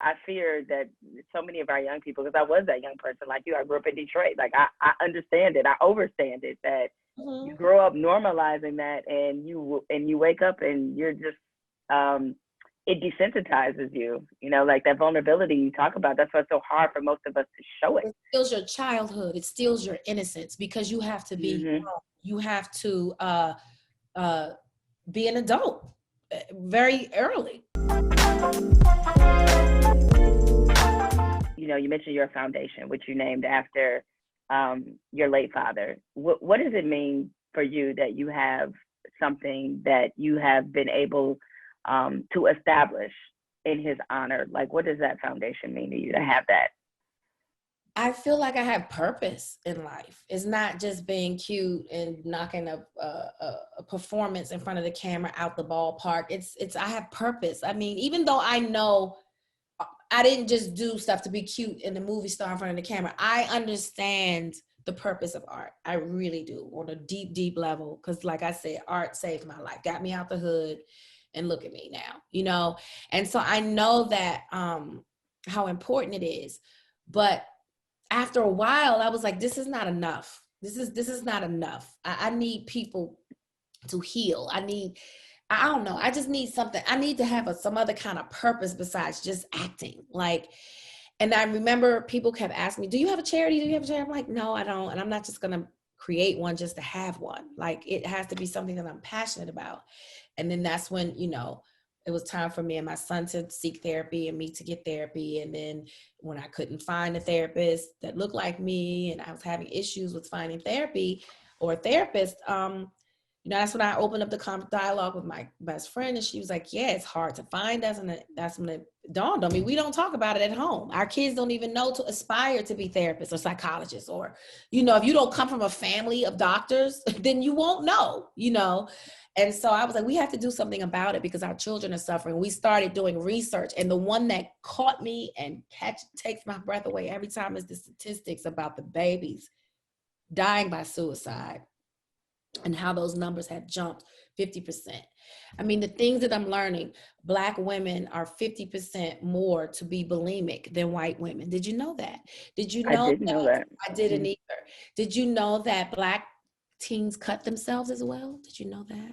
I fear that so many of our young people, because I was that young person like you, I grew up in Detroit. Like I understand it, I overstand it, that you Mm-hmm. grow up normalizing that, and you wake up and you're just it desensitizes you. You know, like that vulnerability you talk about. That's why it's so hard for most of us to show it. It steals your childhood. It steals your innocence because you have to be Mm-hmm. grown. You have to uh, be an adult very early. You know, you mentioned your foundation, which you named after your late father. What does it mean for you that you have something that you have been able to establish in his honor? Like, what does that foundation mean to you to have that? I feel like I have purpose in life. It's not just being cute and knocking a performance in front of the camera out the ballpark. It's I have purpose. I mean, even though I know I didn't just do stuff to be cute in the movie star in front of the camera, I understand the purpose of art. I really do, on a deep, deep level. Because like I said, art saved my life, got me out the hood, and look at me now, you know? And so I know that how important it is. But after a while, I was like, this is not enough. This is not enough. I need people to heal. I don't know. I just need something. I need to have some other kind of purpose besides just acting. Like, and I remember people kept asking me, do you have a charity? Do you have a charity? I'm like, no, I don't. And I'm not just going to create one just to have one. Like, it has to be something that I'm passionate about. And then that's when, you know, it was time for me and my son to seek therapy and me to get therapy. And then when I couldn't find a therapist that looked like me and I was having issues with finding therapy or a therapist, you know, that's when I opened up the dialogue with my best friend, and she was like, yeah, it's hard to find us. And that's when it dawned on me, we don't talk about it at home. Our kids don't even know to aspire to be therapists or psychologists, or, you know, if you don't come from a family of doctors, then you won't know, you know. And so I was like, we have to do something about it because our children are suffering. We started doing research, and the one that caught me and takes my breath away every time is the statistics about the babies dying by suicide and how those numbers have jumped 50%. I mean, the things that I'm learning, Black women are 50% more to be bulimic than white women. Did you know that? Did you I know didn't know that? that. I didn't Mm-hmm. either. Did you know that Black teens cut themselves as well? Did you know that?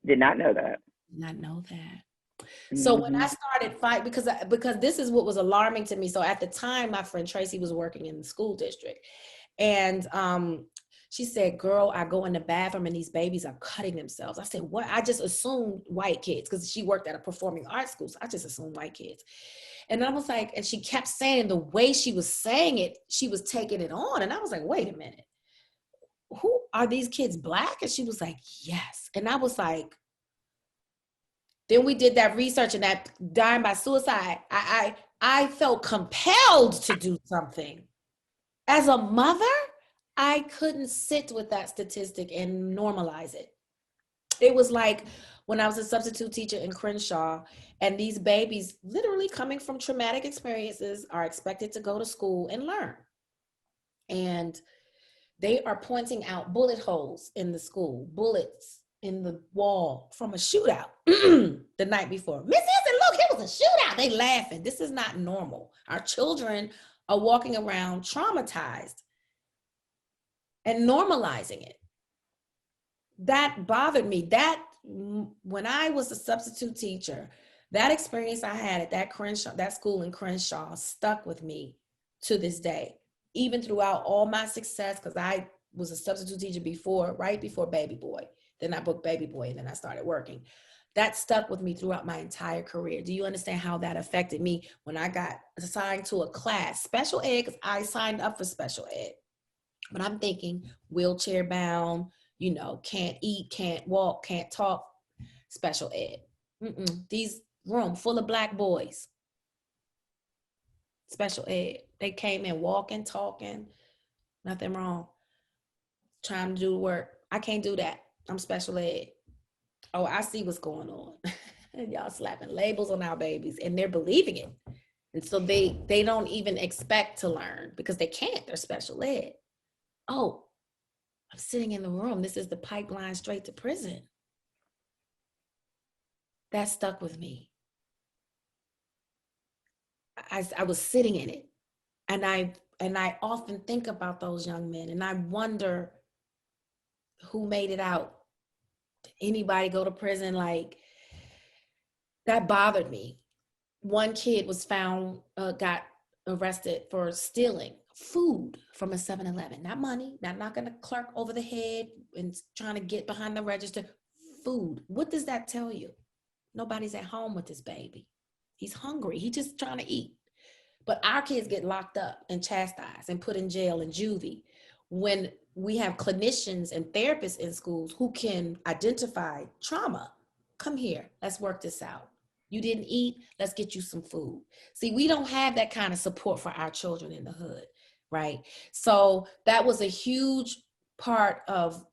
Did not know that. Did not know that. So when Mm-hmm. I started fight, because this is what was alarming to me. So at the time, my friend Tracy was working in the school district, and she said, girl, I go in the bathroom and these babies are cutting themselves. I said, what? I just assumed white kids because she worked at a performing arts school. So I just assumed white kids. And I was like, and she kept saying the way she was saying it, she was taking it on. And I was like, wait a minute, who are these kids Black? And she was like, yes. And I was like, then we did that research and that dying by suicide. I felt compelled to do something. As a mother, I couldn't sit with that statistic and normalize it. It was like when I was a substitute teacher in Crenshaw, and these babies literally coming from traumatic experiences are expected to go to school and learn. And they are pointing out bullet holes in the school, bullets in the wall from a shootout the night before. Miss Henson, look, it was a shootout. They laughing. This is not normal. Our children are walking around traumatized and normalizing it. That bothered me. That when I was a substitute teacher, that experience I had at that school in Crenshaw stuck with me to this day, even throughout all my success, because I was a substitute teacher right before Baby Boy. Then I booked Baby Boy and then I started working. That stuck with me throughout my entire career. Do you understand how that affected me when I got assigned to a class, special ed, because I signed up for special ed. But I'm thinking wheelchair bound, you know, can't eat, can't walk, can't talk, special ed. These room full of Black boys, special ed. They came in walking, talking, nothing wrong, trying to do work. I can't do that. I'm special ed. Oh, I see what's going on. Y'all slapping labels on our babies and they're believing it. And so they don't even expect to learn because they can't. They're special ed. Oh, I'm sitting in the room. This is the pipeline straight to prison. That stuck with me. I was sitting in it, and I often think about those young men, and I wonder who made it out. Did anybody go to prison? Like, that bothered me. One kid was found, got arrested for stealing food from a 7-Eleven. Not money, not knocking a clerk over the head and trying to get behind the register. Food. What does that tell you? Nobody's at home with this baby. He's hungry. He's just trying to eat. But our kids get locked up and chastised and put in jail and juvie when we have clinicians and therapists in schools who can identify trauma. Come here, let's work this out. You didn't eat, let's get you some food. See, we don't have that kind of support for our children in the hood, right? So that was a huge part of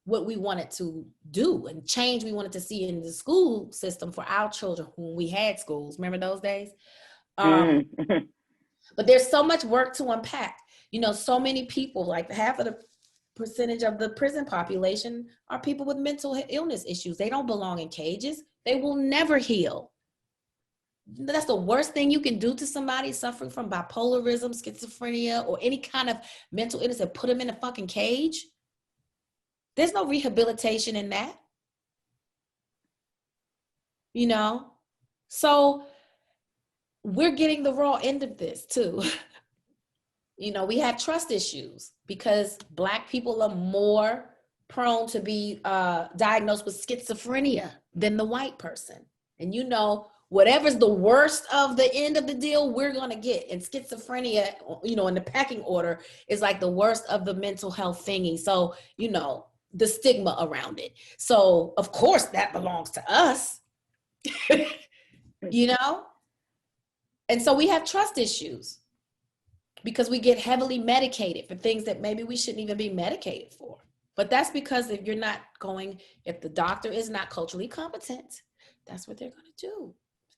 what we wanted to do and change we wanted to see in the school system for our children when we had schools. Remember those days? But there's so much work to unpack. You know, so many people, like half of the percentage of the prison population are people with mental illness issues. They don't belong in cages. They will never heal. That's the worst thing you can do to somebody suffering from bipolarism, schizophrenia, or any kind of mental illness, and put them in a fucking cage. There's no rehabilitation in that. You know? So we're getting the raw end of this too. You know, we have trust issues because Black people are more prone to be diagnosed with schizophrenia than the white person. And you know, whatever's the worst of the end of the deal, we're gonna get. And schizophrenia, you know, in the pecking order is like the worst of the mental health thingy. So, you know, the stigma around it. So of course that belongs to us, you know? And so we have trust issues because we get heavily medicated for things that maybe we shouldn't even be medicated for. But that's because if the doctor is not culturally competent, that's what they're gonna do.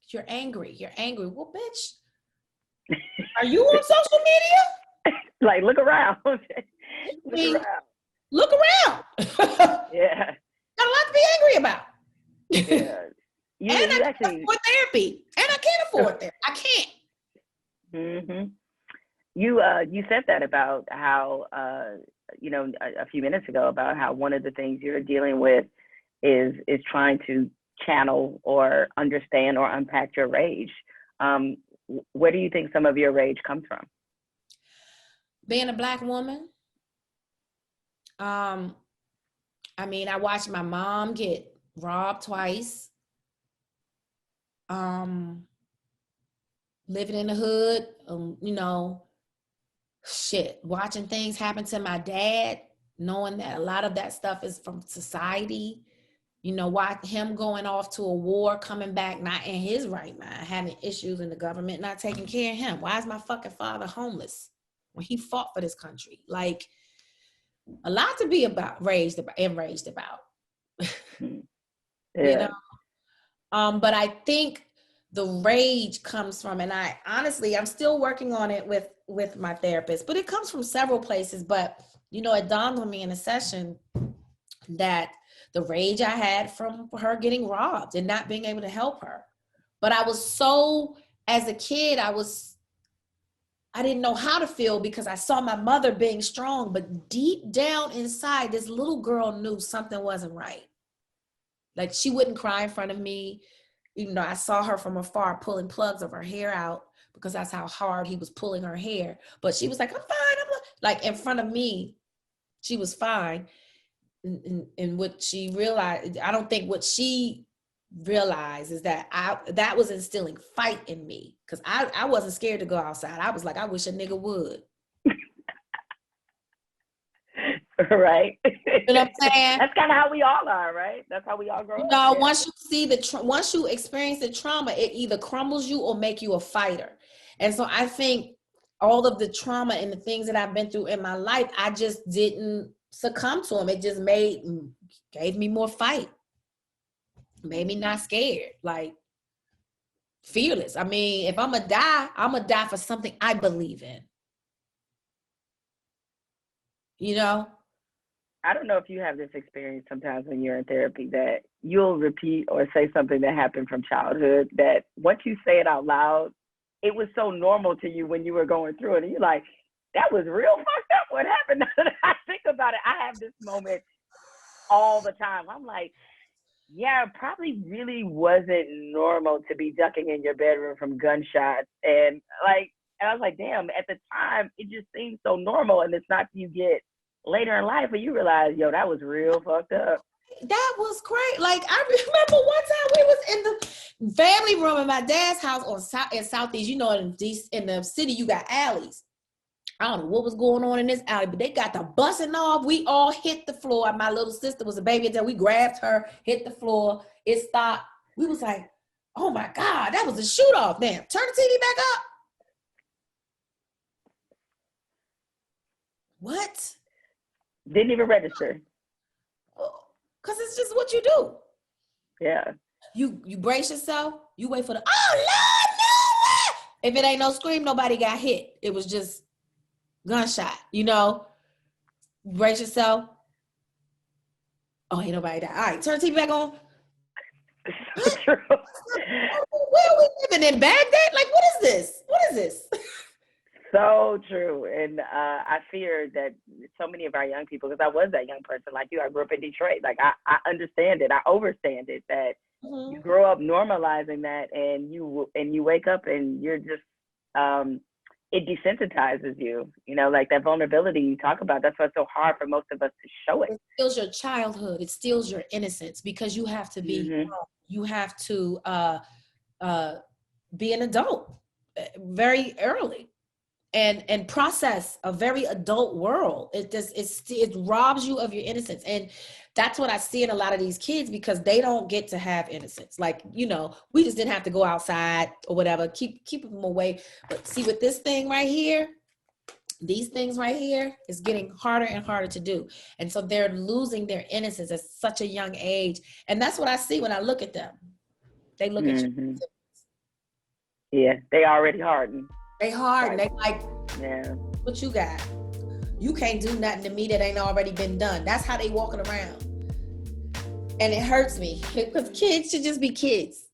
You're angry. Well, bitch, are you on social media? Like, look around. Look around. Yeah. Got a lot to be angry about. Yeah. I can't afford therapy. And I can't afford therapy. I can't. Mm-hmm. You said that about how, you know, a few minutes ago, about how one of the things you're dealing with is trying to channel or understand or unpack your rage. Where do you think some of your rage comes from? Being a Black woman. I mean, I watched my mom get robbed twice. Living in the hood, you know, watching things happen to my dad, knowing that a lot of that stuff is from society, you know, watch him going off to a war, coming back, not in his right mind, having issues in the government, not taking care of him. Why is my fucking father homeless when he fought for this country? Like, a lot to be enraged about. Yeah. You know? But I think the rage comes from, and I'm still working on it with my therapist, but it comes from several places. But, you know, it dawned on me in a session that the rage I had from her getting robbed and not being able to help her. But as a kid, I didn't know how to feel because I saw my mother being strong, but deep down inside, this little girl knew something wasn't right. Like, she wouldn't cry in front of me, even though I saw her from afar pulling plugs of her hair out because that's how hard he was pulling her hair. But she was like, I'm fine. Like, in front of me, she was fine. And what she realized, I don't think what she realized is that that was instilling fight in me because I wasn't scared to go outside. I was like, I wish a nigga would. Right. You know what I'm saying? That's kind of how we all are, right? That's how we all grow up. No, once you see once you experience the trauma, it either crumbles you or make you a fighter. And so I think all of the trauma and the things that I've been through in my life, I just didn't succumb to them. It just gave me more fight. Made me not scared, like fearless. I mean, if I'm gonna die for something I believe in. You know? I don't know if you have this experience sometimes when you're in therapy that you'll repeat or say something that happened from childhood that once you say it out loud, it was so normal to you when you were going through it. And you're like, that was real fucked up. What happened? Now that I think about it, I have this moment all the time. I'm like, yeah, it probably really wasn't normal to be ducking in your bedroom from gunshots. And I was like, damn, at the time, it just seemed so normal. And it's not till you get later in life where you realize, yo, that was real fucked up. That was great. Like, I remember one time we was in the family room in my dad's house in Southeast. You know, in the city, you got alleys. I don't know what was going on in this alley, but they got the busting off. We all hit the floor. My little sister was a baby until we grabbed her, hit the floor. It stopped. We was like, oh my God, that was a shoot off. Damn, turn the TV back up. What? Didn't even register. Because it's just what you do. Yeah. You brace yourself. You wait for the, oh Lord, no! If it ain't no scream, nobody got hit. It was just gunshot, you know? Brace yourself. Oh, ain't nobody died. All right, turn the TV back on. So true. Where are we living in Baghdad? Like, what is this? What is this? So true. And I fear that so many of our young people, because I was that young person like you, I grew up in Detroit. Like, I understand it. I overstand it, that you grow up normalizing that, and you wake up and you're just, it desensitizes you, you know, like that vulnerability you talk about. That's why it's so hard for most of us to show it. It steals your childhood. It steals your innocence, because you have to be, you have to be an adult very early. And process a very adult world. It robs you of your innocence. And that's what I see in a lot of these kids, because they don't get to have innocence. Like, you know, we just didn't have to go outside or whatever, keep them away. But see, with this thing right here, these things right here is getting harder and harder to do. And so they're losing their innocence at such a young age. And that's what I see when I look at them. They look at you. Yeah, they already hardened. They hard, and they like, yeah, what you got? You can't do nothing to me that ain't already been done. That's how they walking around. And it hurts me, because kids should just be kids.